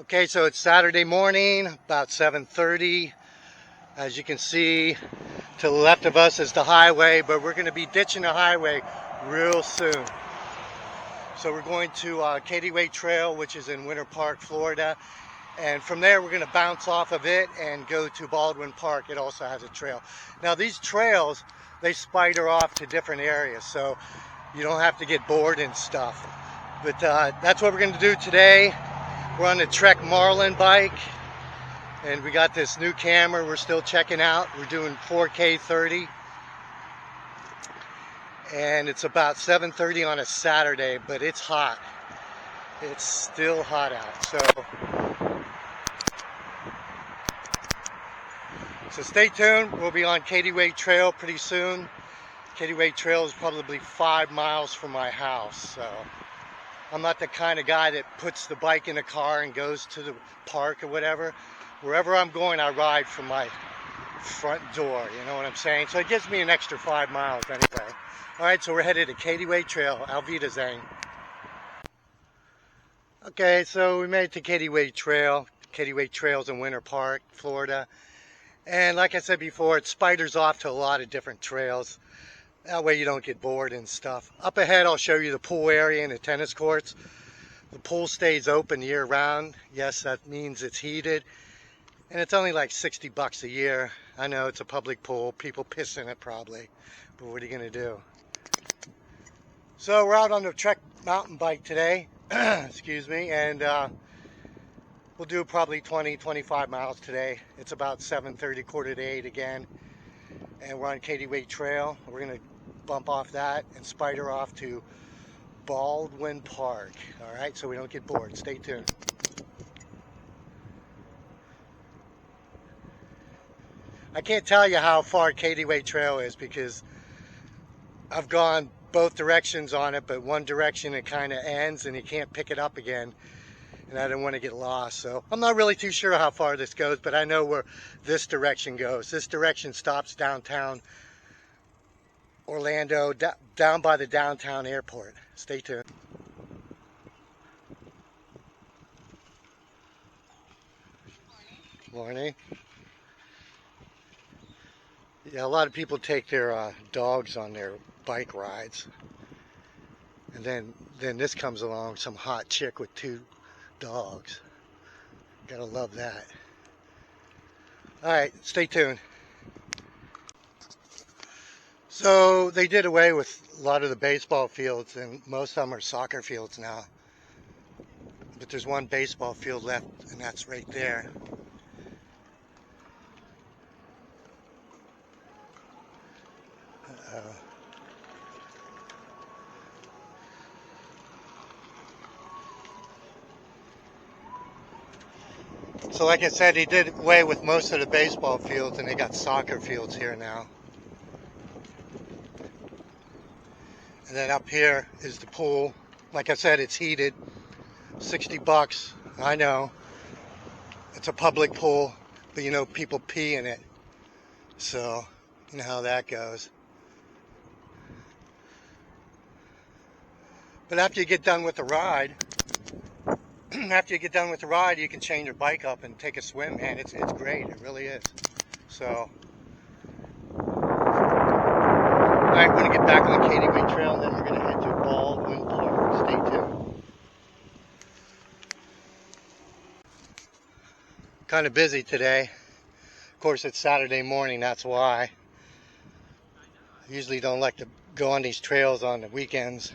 Okay, so it's Saturday morning, about 7:30. As you can see, to the left of us is the highway, but we're going to be ditching the highway real soon. So we're going to Cady Trail, which is in Winter Park, Florida. And from there, we're going to bounce off of it and go to Baldwin Park. It also has a trail. Now, these trails, they spider off to different areas, so you don't have to get bored and stuff. But that's what we're going to do today. We're on the Trek Marlin bike, and we got this new camera we're still checking out. We're doing 4K 30, and it's about 7:30 on a Saturday, but it's hot. It's still hot out, so stay tuned. We'll be on Cady Trail pretty soon. Cady Trail is probably 5 miles from my house, so I'm not the kind of guy that puts the bike in a car and goes to the park or whatever. Wherever I'm going, I ride from my front door, you know what I'm saying? So it gives me an extra 5 miles anyway. All right, so we're headed to Cady Trail. Auf Wiedersehen. Okay, so we made it to Cady Trail. Cady Trail's in Winter Park, Florida. And like I said before, it spiders off to a lot of different trails. That way you don't get bored and stuff. Up ahead, I'll show you the pool area and the tennis courts. The pool stays open year round. Yes, that means it's heated. And it's only like 60 bucks a year. I know it's a public pool. People piss in it probably. But what are you going to do? So we're out on the Trek mountain bike today. Excuse me. And we'll do probably 20-25 miles today. It's about 7:30, quarter to 8 again. And we're on Cady Trail. We're going to bump off that and spider off to Baldwin Park. All right, so we don't get bored. Stay tuned. I can't tell you how far Cady Trail is because I've gone both directions on it, but one direction it kind of ends and you can't pick it up again. And I don't want to get lost, so I'm not really too sure how far this goes, but I know where this direction goes. This direction stops downtown Orlando, down by the downtown airport. Stay tuned. Morning. Yeah, a lot of people take their dogs on their bike rides, and then this comes along, some hot chick with 2 dogs. Gotta love that. All right, stay tuned. So they did away with a lot of the baseball fields, and most of them are soccer fields now. But there's one baseball field left, and that's right there. So like I said, he did away with most of the baseball fields, and they got soccer fields here now. And then up here is the pool. Like I said, it's heated. 60 bucks. I know. It's a public pool, but you know, people pee in it. So, you know how that goes. But after you get done with the ride, you can change your bike up and take a swim, man. It's great. It really is. So, alright, we're going to get back on Cady Trail, and then we're going to head to Baldwin Park. Stay tuned. Kind of busy today. Of course, it's Saturday morning, that's why. I usually don't like to go on these trails on the weekends.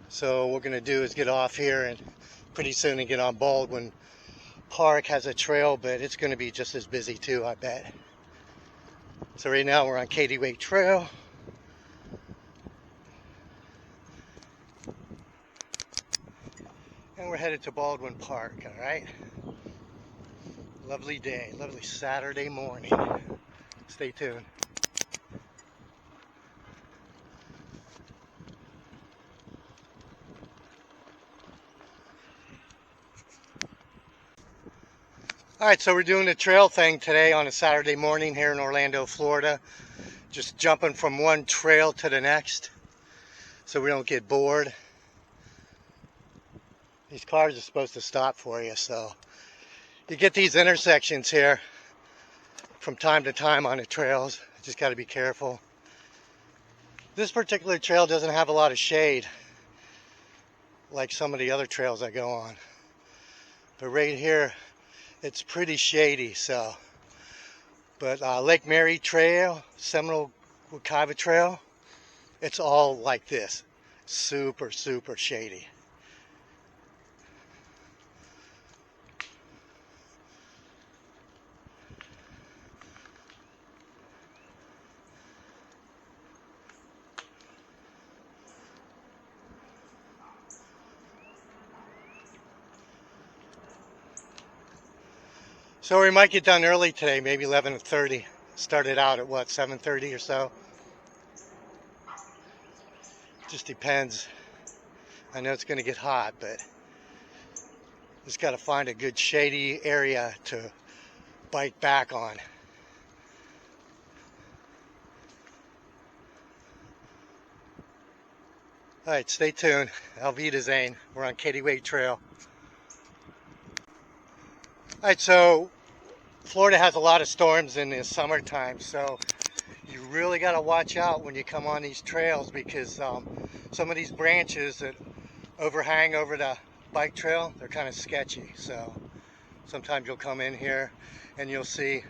So what we're going to do is get off here and pretty soon and get on Baldwin Park. Has a trail, but it's going to be just as busy too, I bet. So right now we're on Cady Trail. And we're headed to Baldwin Park, all right? Lovely day, lovely Saturday morning. Stay tuned. All right, so we're doing the trail thing today on a Saturday morning here in Orlando, Florida. Just jumping from one trail to the next so we don't get bored. These cars are supposed to stop for you, so you get these intersections here from time to time on the trails. Just got to be careful. This particular trail doesn't have a lot of shade like some of the other trails I go on, but right here it's pretty shady. So, but Lake Mary Trail, Seminole Wekiva Trail, it's all like this, super shady. So we might get done early today, maybe 11:30. Started out at what, 7:30 or so? Just depends. I know it's going to get hot, but just got to find a good shady area to bike back on. All right, stay tuned. Alvita Zane. We're on Cady Way Trail. All right, so Florida has a lot of storms in the summertime, so you really got to watch out when you come on these trails, because some of these branches that overhang over the bike trail, they're kind of sketchy. So sometimes you'll come in here and you'll see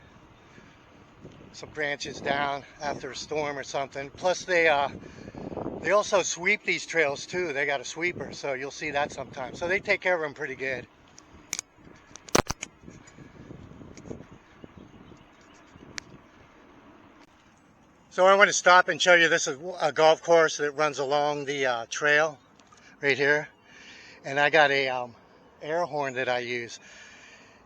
some branches down after a storm or something. Plus they also sweep these trails too. They got a sweeper, so you'll see that sometimes. So they take care of them pretty good. So I want to stop and show you, this is a golf course that runs along the trail right here. And I got a air horn that I use.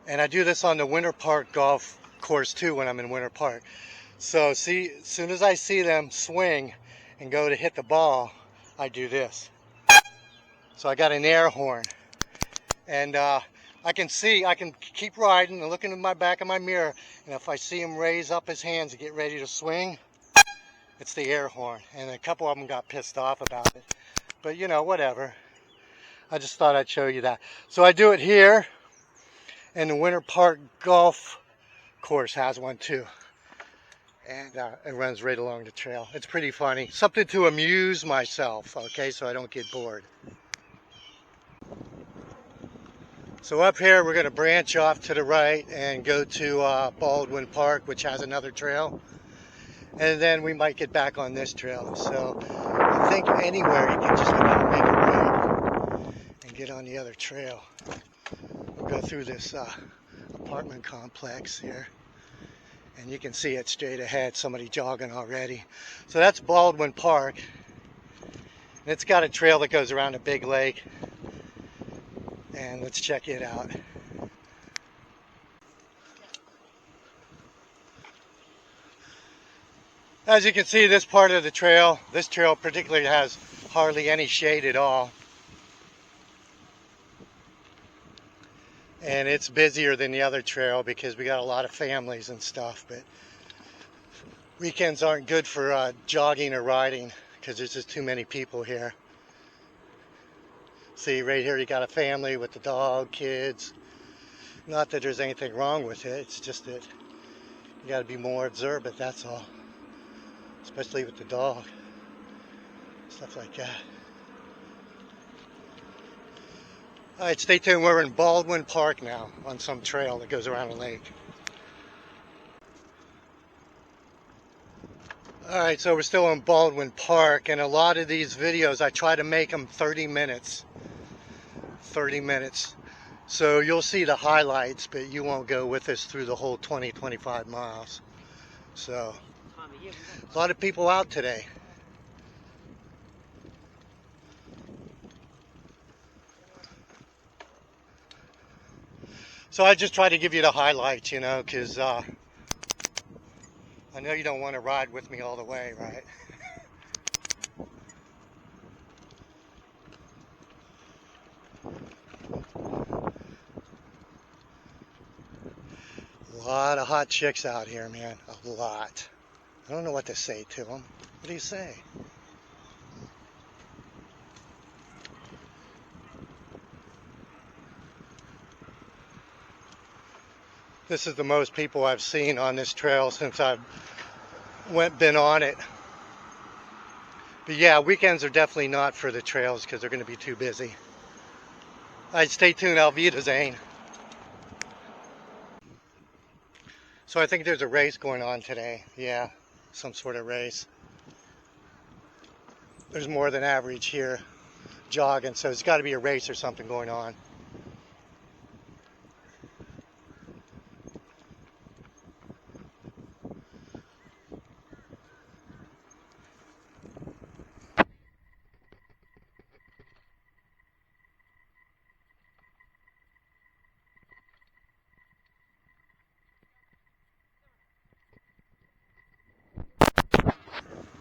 And I do this on the Winter Park golf course too when I'm in Winter Park. So see, as soon as I see them swing and go to hit the ball, I do this. So I got an air horn. And I can keep riding and looking in my back of my mirror. And if I see him raise up his hands to get ready to swing, it's the air horn. And a couple of them got pissed off about it. But you know, whatever. I just thought I'd show you that. So I do it here. And the Winter Park golf course has one too. And it runs right along the trail. It's pretty funny. Something to amuse myself, okay, so I don't get bored. So up here we're going to branch off to the right and go to Baldwin Park, which has another trail. And then we might get back on this trail. So I think anywhere you can just about make a right and get on the other trail. We'll go through this apartment complex here. And you can see it straight ahead, somebody jogging already. So that's Baldwin Park. And it's got a trail that goes around a big lake. And let's check it out. As you can see, this part of the trail, this trail particularly, has hardly any shade at all. And it's busier than the other trail because we got a lot of families and stuff. But weekends aren't good for jogging or riding because there's just too many people here. See, right here you got a family with the dog, kids. Not that there's anything wrong with it, it's just that you got to be more observant, that's all. Especially with the dog, stuff like that. All right, stay tuned. We're in Baldwin Park now on some trail that goes around a lake. All right, so we're still in Baldwin Park, and a lot of these videos I try to make them 30 minutes. 30 minutes. So you'll see the highlights, but you won't go with us through the whole 20-25 miles. So a lot of people out today. So I just try to give you the highlights, you know, because I know you don't want to ride with me all the way, right? A lot of hot chicks out here, man. A lot. I don't know what to say to them. What do you say? This is the most people I've seen on this trail since I've been on it. But yeah, weekends are definitely not for the trails because they're going to be too busy. Alright, stay tuned. Auf Wiedersehen. So I think there's a race going on today. Yeah, some sort of race. There's more than average here jogging, so it's got to be a race or something going on.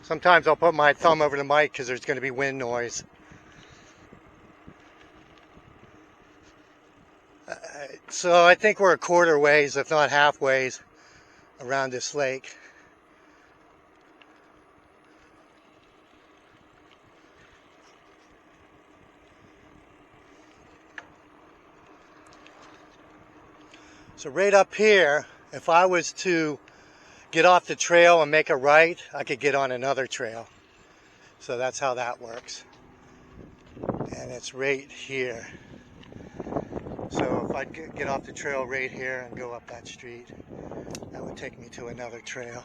Sometimes I'll put my thumb over the mic because there's going to be wind noise. So I think we're a quarter ways, if not half ways, around this lake. So right up here, if I was to get off the trail and make a right, I could get on another trail. So that's how that works. And it's right here. So if I get off the trail right here and go up that street, that would take me to another trail.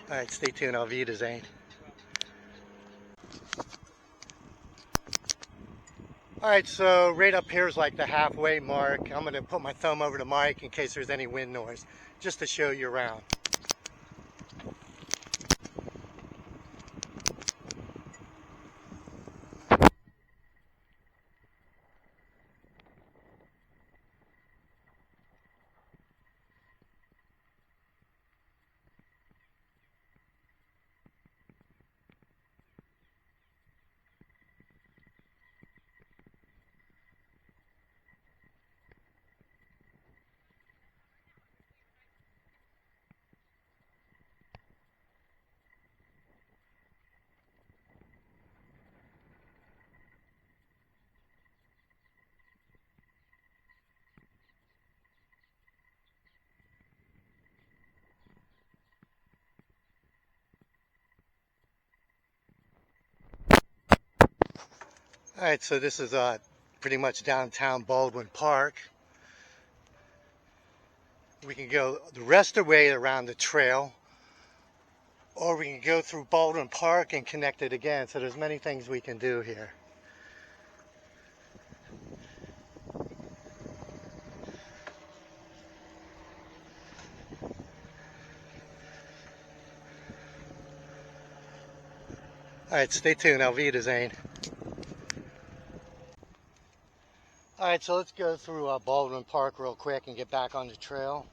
Alright, stay tuned. Auf Wiedersehen. Alright, so right up here is like the halfway mark. I'm going to put my thumb over the mic in case there's any wind noise, just to show you around. Alright, so this is pretty much downtown Baldwin Park. We can go the rest of the way around the trail, or we can go through Baldwin Park and connect it again. So there's many things we can do here. Alright, stay tuned. Auf Wiedersehen. Alright, so let's go through Baldwin Park real quick and get back on the trail.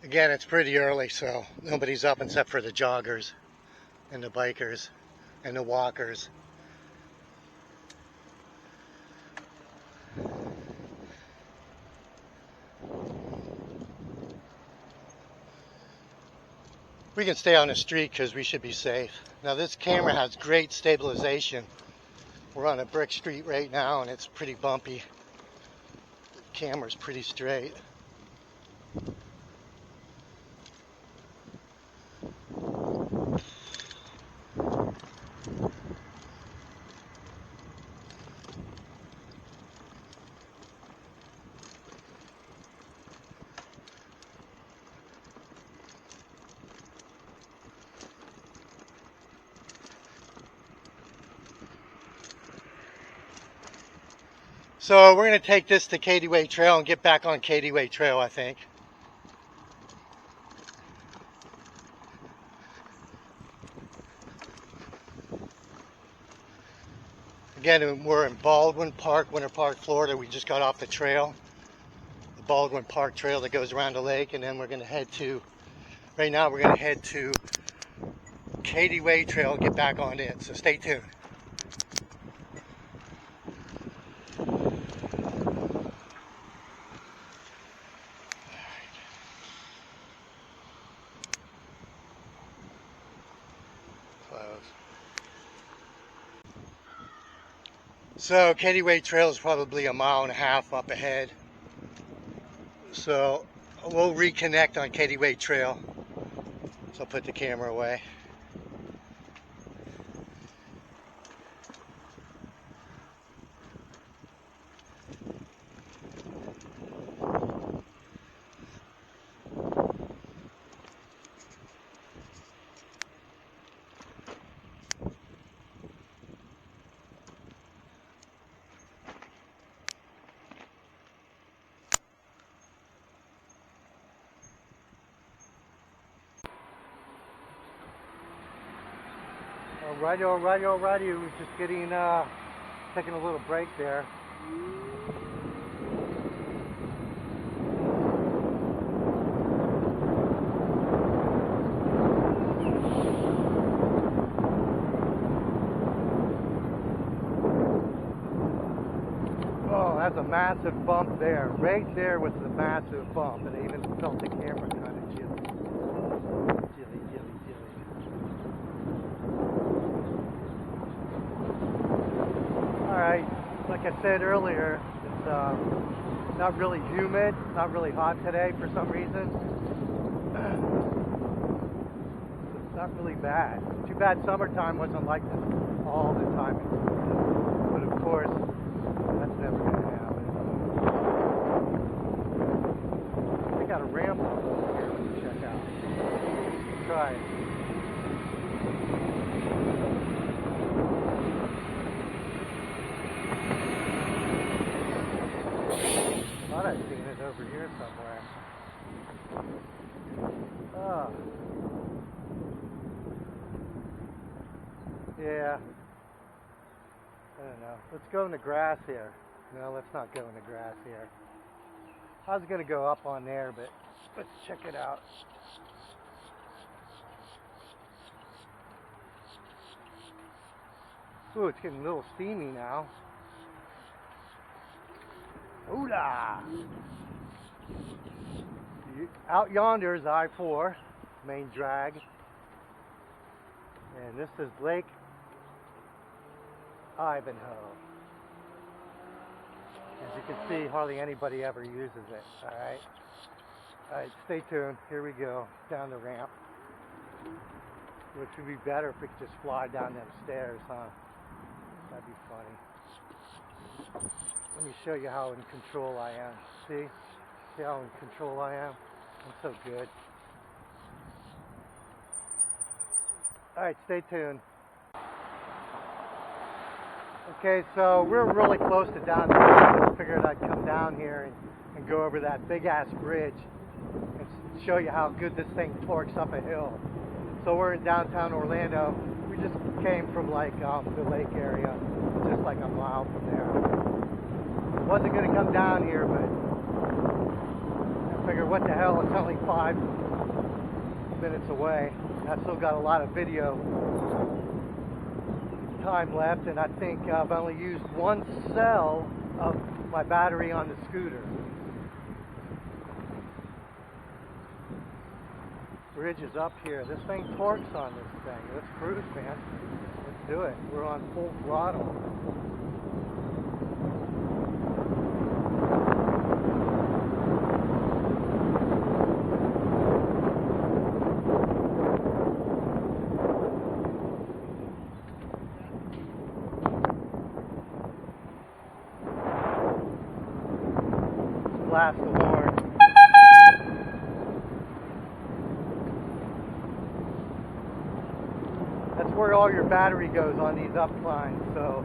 Again, it's pretty early, so nobody's up except for the joggers and the bikers and the walkers. We can stay on the street because we should be safe. Now this camera has great stabilization. We're on a brick street right now and it's pretty bumpy. The camera's pretty straight. So we're going to take this to Cady Way Trail and get back on Cady Way Trail, I think. Again, we're in Baldwin Park, Winter Park, Florida. We just got off the trail, the Baldwin Park Trail that goes around the lake, and then we're going to head to, right now we're going to head to Cady Way Trail and get back on it. So stay tuned. Close. So Cady Way Trail is probably a mile and a half up ahead. So we'll reconnect on Cady Way Trail. So I'll put the camera away. Alrighty. We're just taking a little break there. Oh, that's a massive bump there. Right there was the massive bump, and I even felt the camera kind of jilly. Alright, like I said earlier, it's not really humid, not really hot today for some reason. It's not really bad. Too bad summertime wasn't like this all the time. But of course, that's never going to happen. They got a ramp over here to check out. Let's try it. I thought I'd seen it over here somewhere. Oh. Yeah. I don't know. Let's go in the grass here. No, let's not go in the grass here. I was going to go up on there, but let's check it out. Ooh, it's getting a little steamy now. Ooh-la! Out yonder is I-4, main drag. And this is Lake Ivanhoe. As you can see, hardly anybody ever uses it. Alright, stay tuned. Here we go, down the ramp. Which would be better if we could just fly down them stairs, huh? That'd be funny. Let me show you how in control I am. See how in control I am? I'm so good. Alright, stay tuned. Okay, so we're really close to down there. I figured I'd come down here and go over that big ass bridge and show you how good this thing torques up a hill. So we're in downtown Orlando. We just came from like the lake area, just like a mile from there. Wasn't going to come down here, but I figured what the hell, it's only 5 minutes away. I've still got a lot of video time left, and I think I've only used 1 cell of my battery on the scooter. Bridge is up here. This thing torques on this thing. Let's cruise, man. Let's do it. We're on full throttle. Blast the horn. That's where all your battery goes on these upclines, so.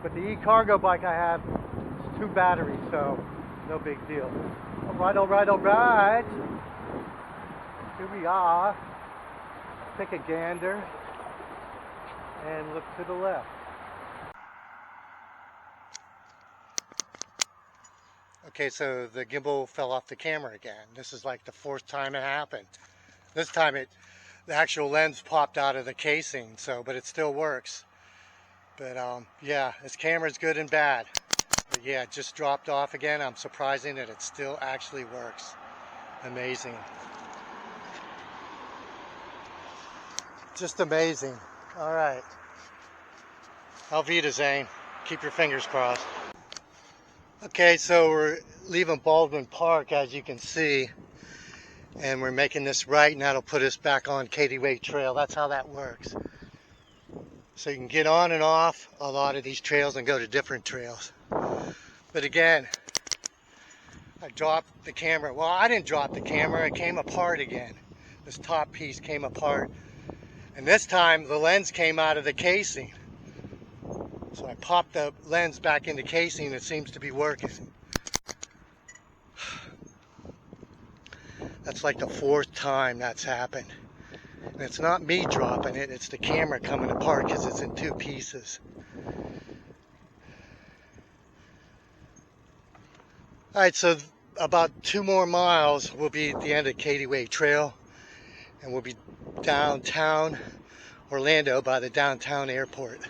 But the e-cargo bike I have is 2 batteries, so no big deal. Alright. Here we are. Take a gander and look to the left. Okay, so the gimbal fell off the camera again. This is like the 4th time it happened. This time the actual lens popped out of the casing, but it still works. But yeah, this camera's good and bad. But yeah, it just dropped off again. I'm surprising that it still actually works. Amazing. Just amazing. All right. Auf Wiedersehen. Keep your fingers crossed. Okay, so we're leaving Baldwin Park, as you can see, and we're making this right, and that'll put us back on Cady Way Trail. That's how that works. So you can get on and off a lot of these trails and go to different trails. But again, I dropped the camera. Well, I didn't drop the camera. It came apart again. This top piece came apart. And this time the lens came out of the casing. So I popped the lens back in the casing and it seems to be working. That's like the 4th time that's happened. And it's not me dropping it, it's the camera coming apart because it's in 2 pieces. Alright, so about 2 more miles we'll be at the end of Cady Way Trail. And we'll be downtown Orlando by the downtown airport.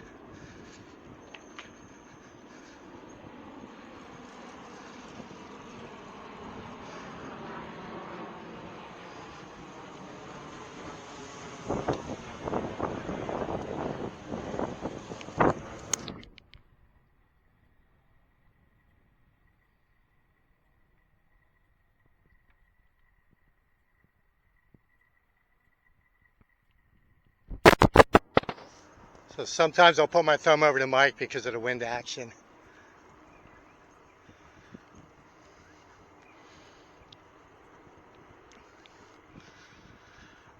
So sometimes I'll put my thumb over the mic because of the wind action.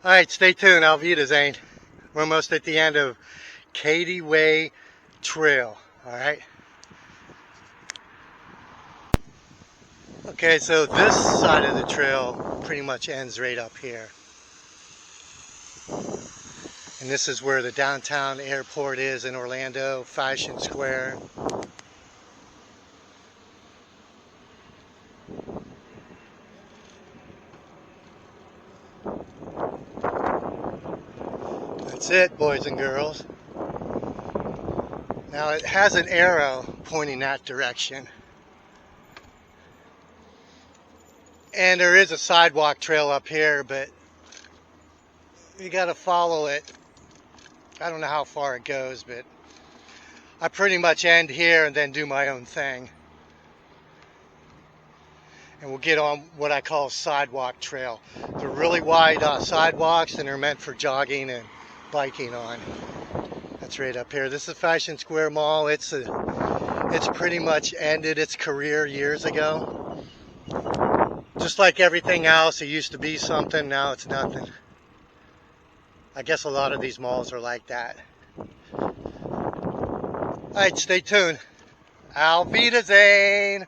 Alright, stay tuned. Auf Wiedersehen. We're almost at the end of Cady Way Trail. Alright. Okay, so this side of the trail pretty much ends right up here. And this is where the downtown airport is in Orlando, Fashion Square. That's it, boys and girls. Now it has an arrow pointing that direction. And there is a sidewalk trail up here, but you gotta follow it. I don't know how far it goes, but I pretty much end here and then do my own thing. And we'll get on what I call sidewalk trail. They're really wide sidewalks and they're meant for jogging and biking on. That's right up here. This is Fashion Square Mall. It's pretty much ended its career years ago. Just like everything else, it used to be something, now it's nothing. I guess a lot of these malls are like that. Alright, stay tuned. Auf Wiedersehen!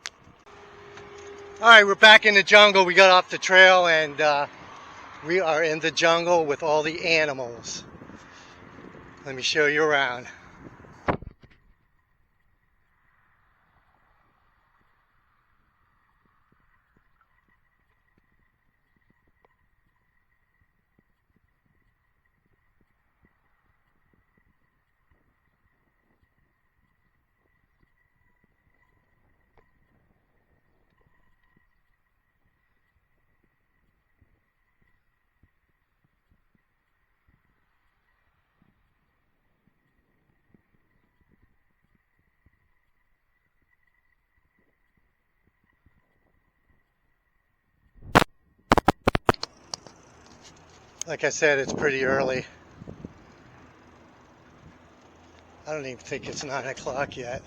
Alright, we're back in the jungle. We got off the trail and we are in the jungle with all the animals. Let me show you around. Like I said, it's pretty early. I don't even think it's 9 o'clock yet.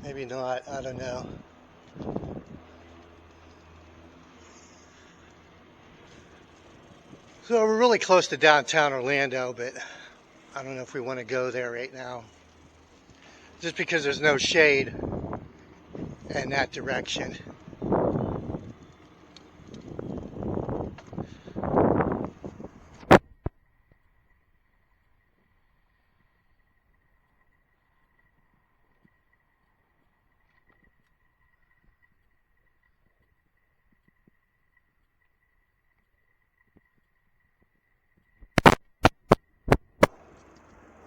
Maybe not, I don't know. So we're really close to downtown Orlando, but I don't know if we want to go there right now. Just because there's no shade in that direction.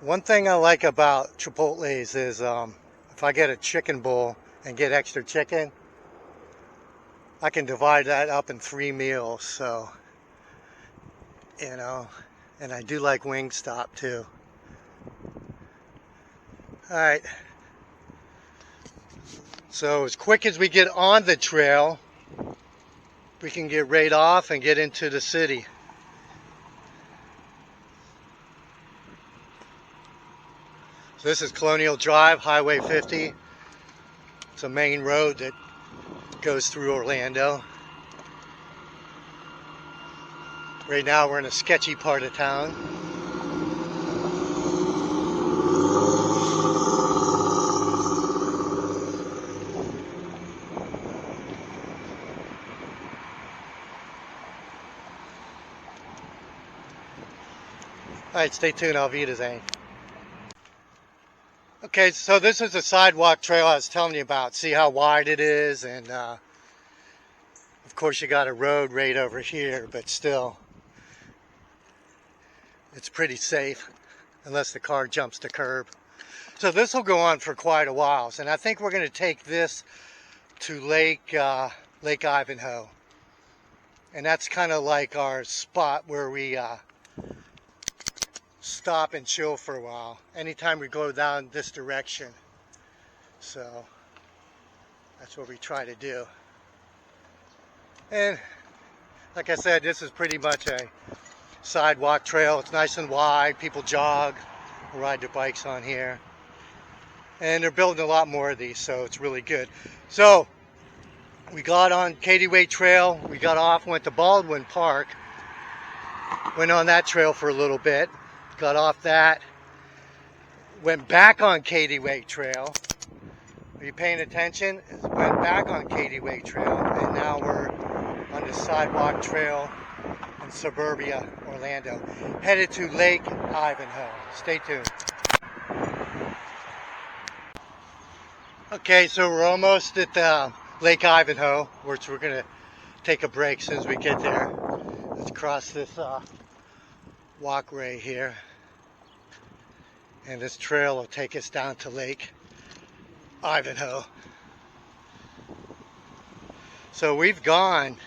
One thing I like about Chipotle's is if I get a chicken bowl and get extra chicken, I can divide that up in 3 meals. So, you know, And I do like Wingstop too. Alright, so as quick as we get on the trail, we can get right off and get into the city. So this is Colonial Drive, Highway 50. It's a main road that goes through Orlando. Right now we're in a sketchy part of town. Alright, stay tuned. Auf Wiedersehen. Okay, so this is the sidewalk trail I was telling you about. See how wide it is, and of course you got a road right over here, but still it's pretty safe unless the car jumps the curb. So this will go on for quite a while, and I think we're going to take this to Lake Ivanhoe, and that's kind of like our spot where we stop and chill for a while anytime we go down this direction. So that's what we try to do. And like I said, this is pretty much a sidewalk trail. It's nice and wide. People jog, ride their bikes on here, and they're building a lot more of these, so it's really good. So we got on Cady Way Trail, we got off, went to Baldwin Park, went on that trail for a little bit, got off that, went back on Cady Way Trail. Are you paying attention? Went back on Cady Way Trail, and now we're on the sidewalk trail in suburbia Orlando, headed to Lake Ivanhoe. Stay tuned. Okay, so we're almost at Lake Ivanhoe, which we're going to take a break as soon as we get there. Let's cross this walkway here, and this trail will take us down to Lake Ivanhoe. So we've gone,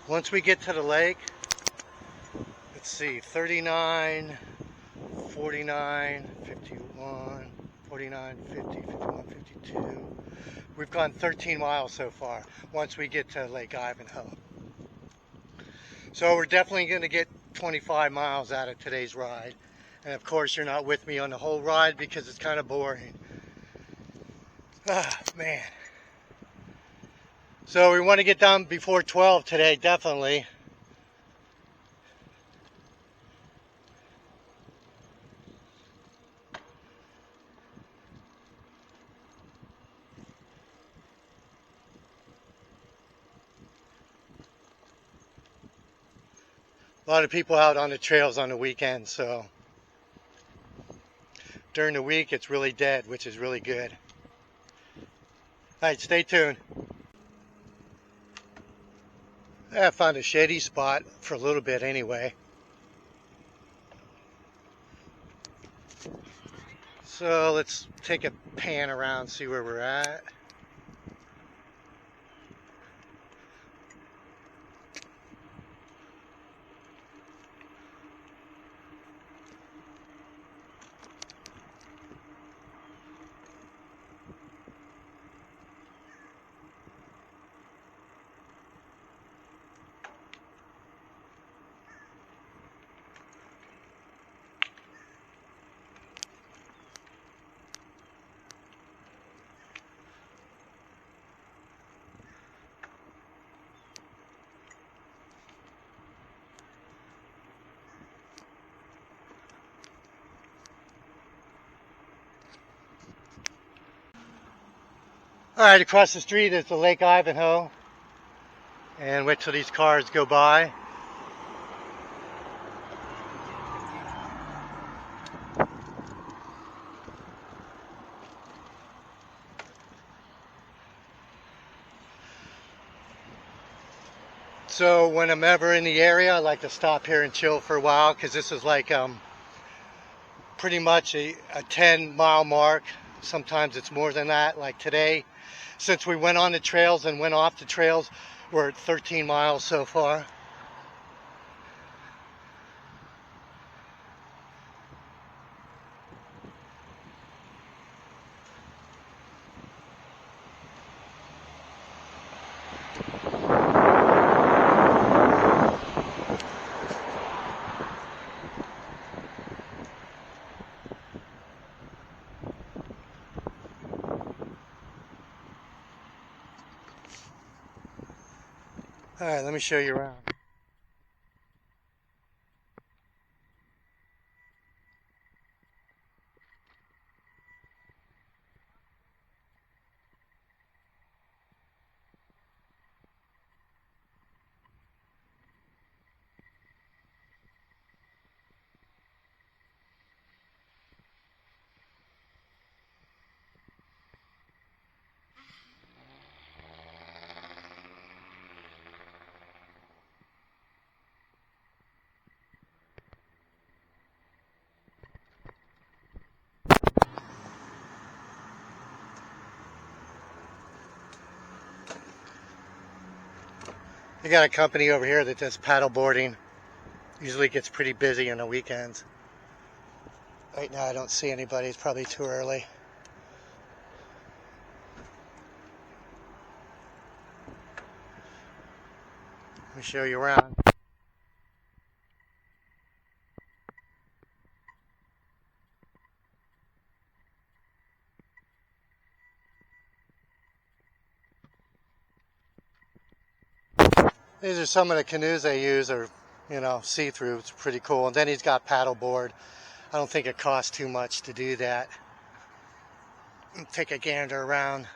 once we get to the lake, let's see, 39, 49, 51, 49, 50, 51, 52. We've gone 13 miles so far once we get to Lake Ivanhoe. So we're definitely going to get 25 miles out of today's ride. And of course you're not with me on the whole ride because it's kind of boring. Ah, man. So we want to get down before 12 today, definitely. A lot of people out on the trails on the weekend, so during the week it's really dead, which is really good. Alright, stay tuned. I found a shady spot for a little bit anyway. So let's take a pan around, see where we're at. Alright, across the street is the Lake Ivanhoe, and wait till these cars go by. So when I'm ever in the area, I like to stop here and chill for a while, because this is like pretty much a 10-mile mark. Sometimes it's more than that. Like today, since we went on the trails and went off the trails, we're at 13 miles so far. Alright, let me show you around. You got a company over here that does paddle boarding. Usually gets pretty busy on the weekends. Right now I don't see anybody. It's probably too early. Let me show you around. These are some of the canoes they use, or see-through. It's pretty cool. And then he's got paddle board. I don't think it costs too much to do that. Take a gander around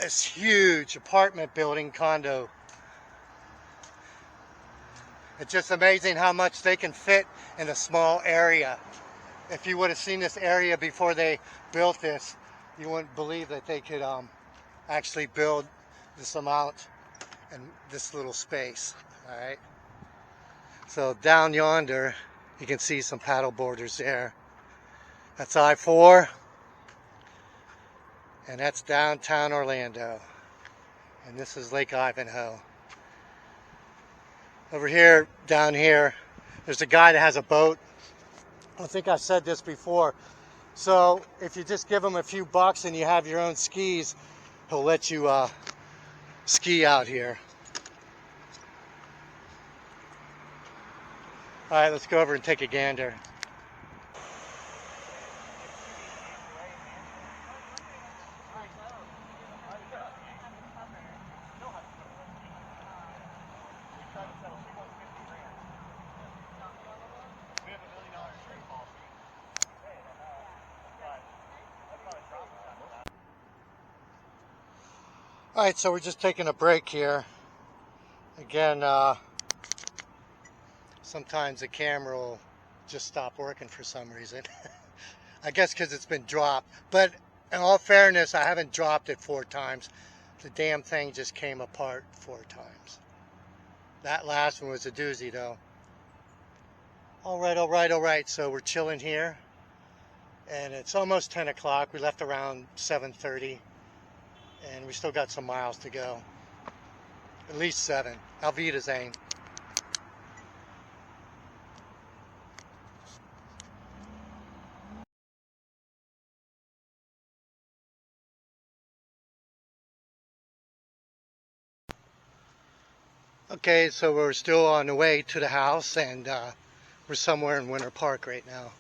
this huge apartment building condo. It's just amazing how much they can fit in a small area. If you would have seen this area before they built this, you wouldn't believe that they could actually build this amount in this little space. All right. So down yonder, you can see some paddle boarders there. That's I-4, and that's downtown Orlando. And this is Lake Ivanhoe. Over here, down here, there's a guy that has a boat. I think I've said this before. So if you just give him a few bucks and you have your own skis, he'll let you ski out here. All right, let's go over and take a gander. All right, so we're just taking a break here. Again, sometimes the camera will just stop working for some reason. I guess because it's been dropped. But in all fairness, I haven't dropped it 4 times. The damn thing just came apart 4 times. That last one was a doozy, though. All right. So we're chilling here. And it's almost 10 o'clock. We left around 7:30. And we still got some miles to go. At least 7. Auf Wiedersehen. Okay, so we're still on the way to the house, and we're somewhere in Winter Park right now.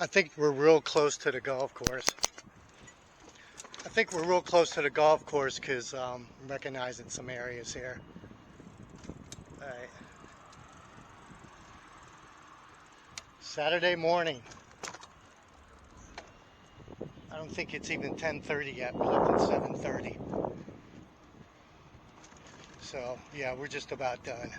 I think we're real close to the golf course. Because I'm recognizing some areas here. All right. Saturday morning. I don't think it's even 10:30 yet. We left at 7:30. So, yeah, we're just about done.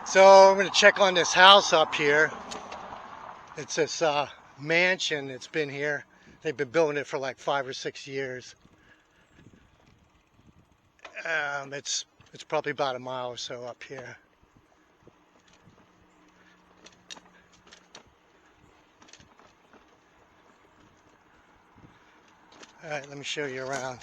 So I'm going to check on this house up here. It's this mansion that's been here. They've been building it for like 5 or 6 years. It's It's probably about a mile or so up here. All right, let me show you around.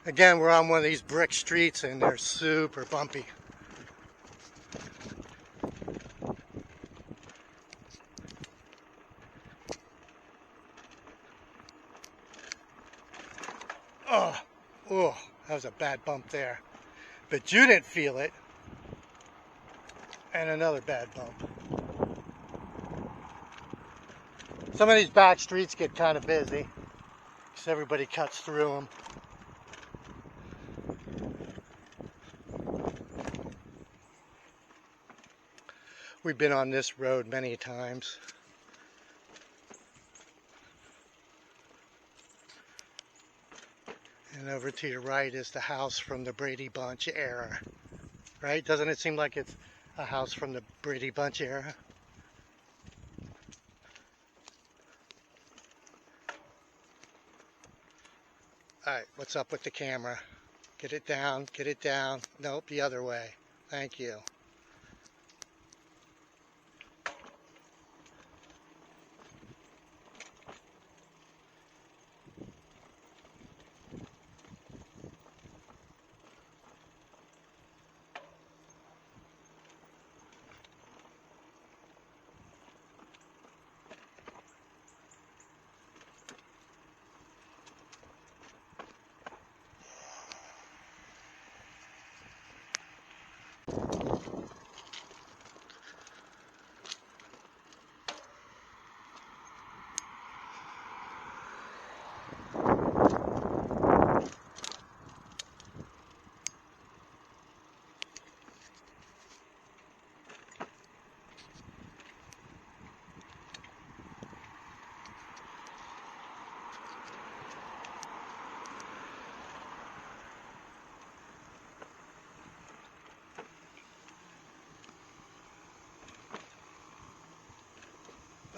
Again, we're on one of these brick streets and they're super bumpy. Oh, that was a bad bump there. But you didn't feel it. And another bad bump. Some of these back streets get kind of busy because everybody cuts through them. We've been on this road many times. And over to your right is the house from the Brady Bunch era. Right? Doesn't it seem like it's a house from the Brady Bunch era? Alright, what's up with the camera? Get it down, get it down. Nope, the other way. Thank you.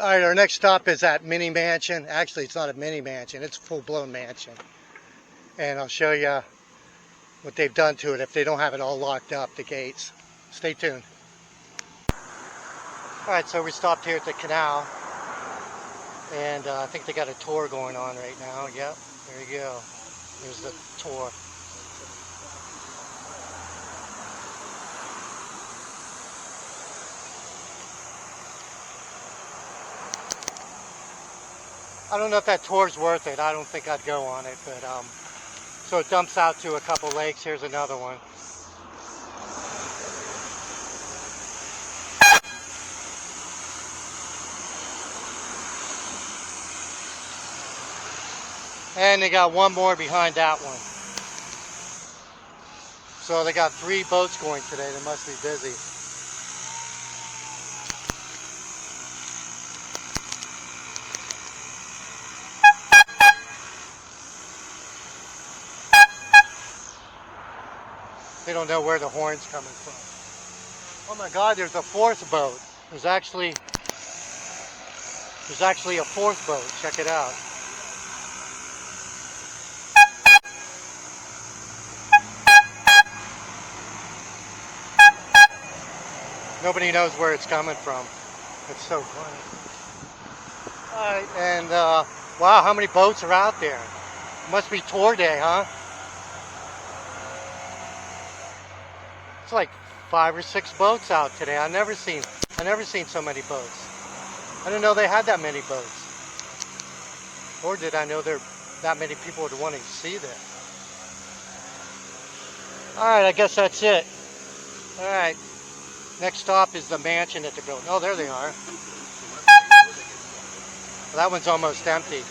All right, our next stop is at Mini Mansion. Actually, it's not a mini mansion, it's a full-blown mansion. And I'll show you what they've done to it if they don't have it all locked up, the gates. Stay tuned. All right, so we stopped here at the canal. And I think they got a tour going on right now. Yep, there you go. There's the tour. I don't know if that tour's worth it. I don't think I'd go on it, but so it dumps out to a couple lakes. Here's another one. And they got one more behind that one. So they got 3 boats going today. They must be busy. They don't know where the horn's coming from. Oh my God, there's a 4th boat. There's actually a 4th boat. Check it out. Nobody knows where it's coming from. It's so funny. All right, and wow, how many boats are out there? Must be tour day, huh? It's like 5 or 6 boats out today. I never seen so many boats. I didn't know they had that many boats. Or did I know there that many people would want to see this? All right, I guess that's it. All right. Next stop is the mansion that they're building. Oh, there they are. Well, that one's almost empty.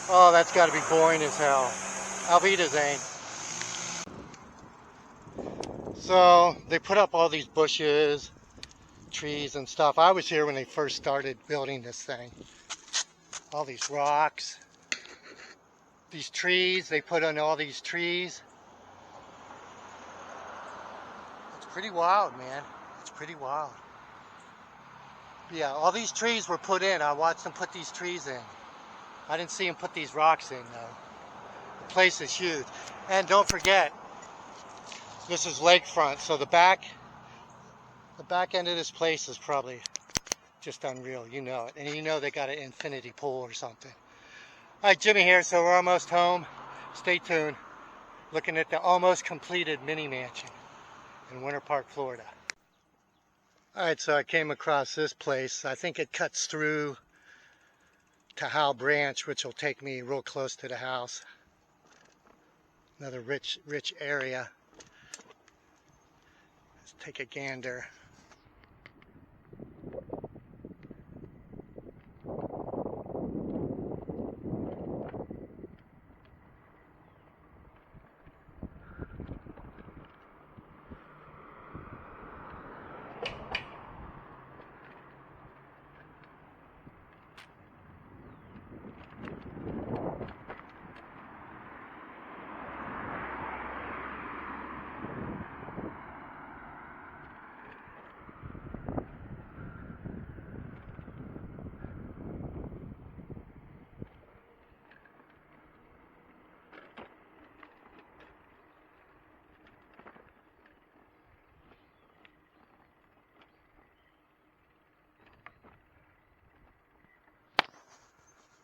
Oh, that's got to be boring as hell. Auf Wiedersehen. So they put up all these bushes, trees and stuff. I was here when they first started building this thing. All these rocks, these trees, they put on all these trees. It's pretty wild, man. It's pretty wild. Yeah, all these trees were put in. I watched them put these trees in. I didn't see them put these rocks in, though. The place is huge. And don't forget, this is lakefront, so the back end of this place is probably just unreal. You know it. And you know they got an infinity pool or something. All right, Jimmy here, so we're almost home. Stay tuned. Looking at the almost completed mini mansion in Winter Park, Florida. All right, so I came across this place. I think it cuts through to Howell Branch, which will take me real close to the house. Another rich area. Let's take a gander.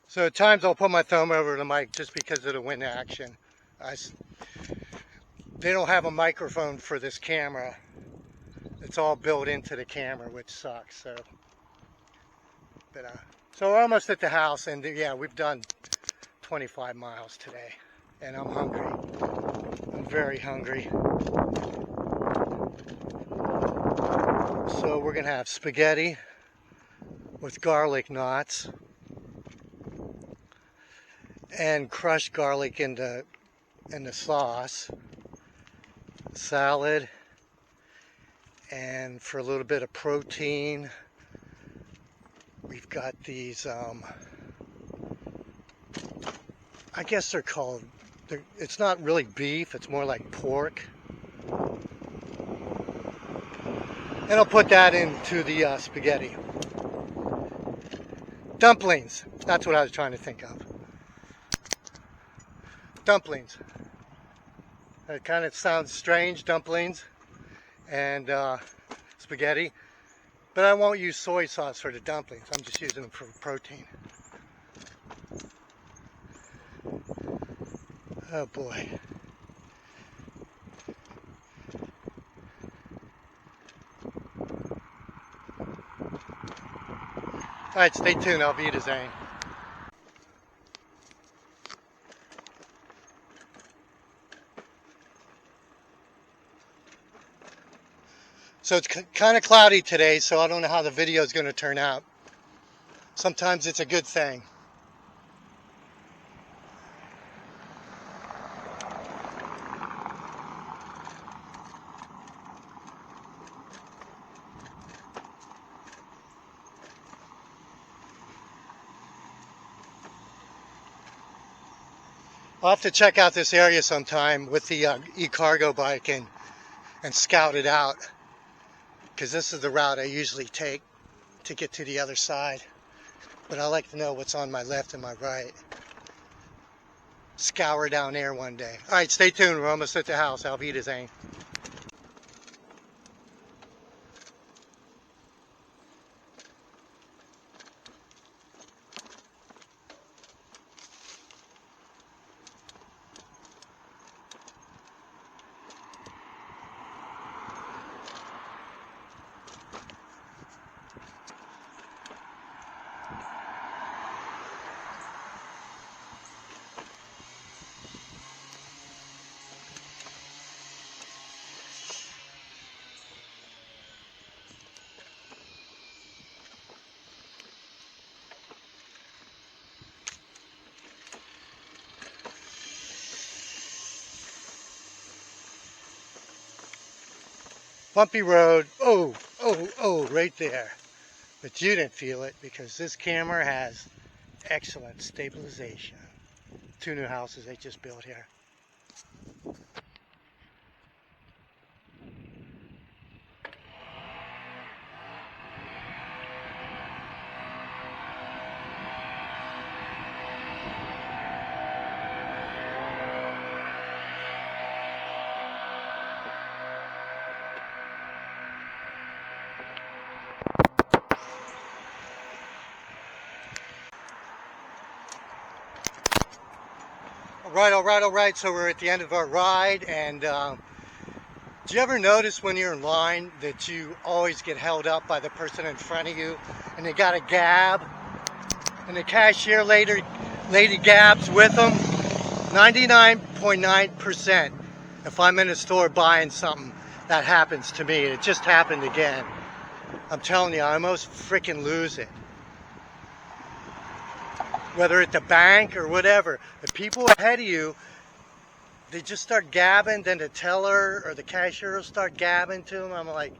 So at times I'll put my thumb over the mic just because of the wind action. They don't have a microphone for this camera. It's all built into the camera, which sucks. So we're almost at the house, and yeah, we've done 25 miles today, and I'm hungry. I'm very hungry. So we're gonna have spaghetti with garlic knots and crushed garlic in the sauce, salad, and for a little bit of protein, we've got these, I guess it's not really beef, it's more like pork. And I'll put that into the spaghetti. Dumplings, that's what I was trying to think of. Dumplings. It kind of sounds strange, dumplings and spaghetti, but I won't use soy sauce for the dumplings. I'm just using them for protein. Oh boy. All right, stay tuned. I'll be to Zane. So it's kind of cloudy today, so I don't know how the video is going to turn out. Sometimes it's a good thing. I'll have to check out this area sometime with the e-cargo bike and scout it out, because this is the route I usually take to get to the other side. But I like to know what's on my left and my right. Scour down there one day. All right, stay tuned. We're almost at the house. I'll be to Zane. Bumpy road. Oh, oh, oh, right there. But you didn't feel it because this camera has excellent stabilization. 2 new houses they just built here. All right. So we're at the end of our ride, and do you ever notice when you're in line that you always get held up by the person in front of you, and they got a gab, and the cashier lady gabs with them? 99.9%. If I'm in a store buying something, that happens to me. It just happened again. I'm telling you, I almost freaking lose it. Whether at the bank or whatever, the people ahead of you, they just start gabbing, then the teller or the cashier will start gabbing to them. I'm like,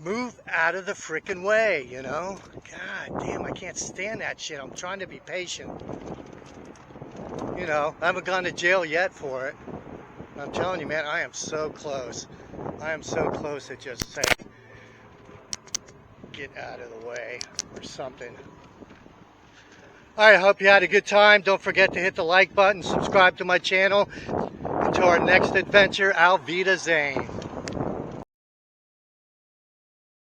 move out of the freaking way, you know? God damn, I can't stand that shit. I'm trying to be patient. You know, I haven't gone to jail yet for it. I'm telling you, man, I am so close. I am so close to just saying, get out of the way or something. Alright, I hope you had a good time. Don't forget to hit the like button, subscribe to my channel. Until our next adventure, Auf Wiedersehen.